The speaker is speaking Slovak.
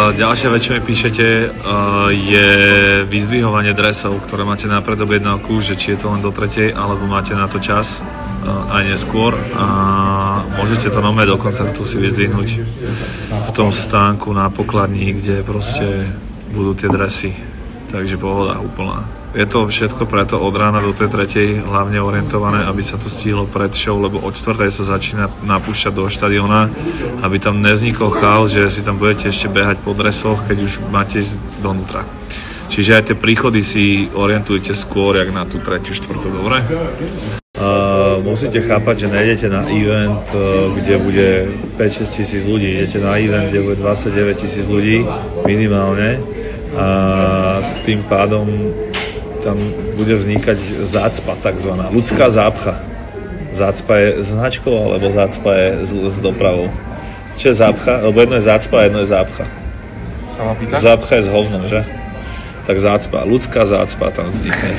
Ďalšia vec, čo mi píšete, je vyzdvihovanie dresov, ktoré máte na predobjednávku, že či je to len do 3. alebo máte na to čas aj neskôr a môžete to normálne do koncertu si vyzdvihnúť v tom stánku na pokladni, kde proste budú tie dresy. Takže pohoda úplná. Je to všetko preto od rána do tej 3. hlavne orientované, aby sa to stihlo pred show, lebo od 4. sa začína napúšťať do štadióna, aby tam nevznikol chaos, že si tam budete ešte behať po dresoch, keď už máte ísť donútra. Čiže aj tie príchody si orientujte skôr, jak na tú 3., 4., dobre? Musíte chápať, že nejdete na event, kde bude 5-6 tisíc ľudí, idete na event, kde bude 29 tisíc ľudí minimálne a tým pádom tam bude vznikať zácpa, takzvaná ľudská zápcha. Zácpa je značkou, alebo zácpa je s dopravou. Čo je zápcha? Lebo jedno je zácpa a jedno je zápcha. Sama pýta? Zápcha je s hovnom, že? Tak zácpa, ľudská zácpa tam vznikne.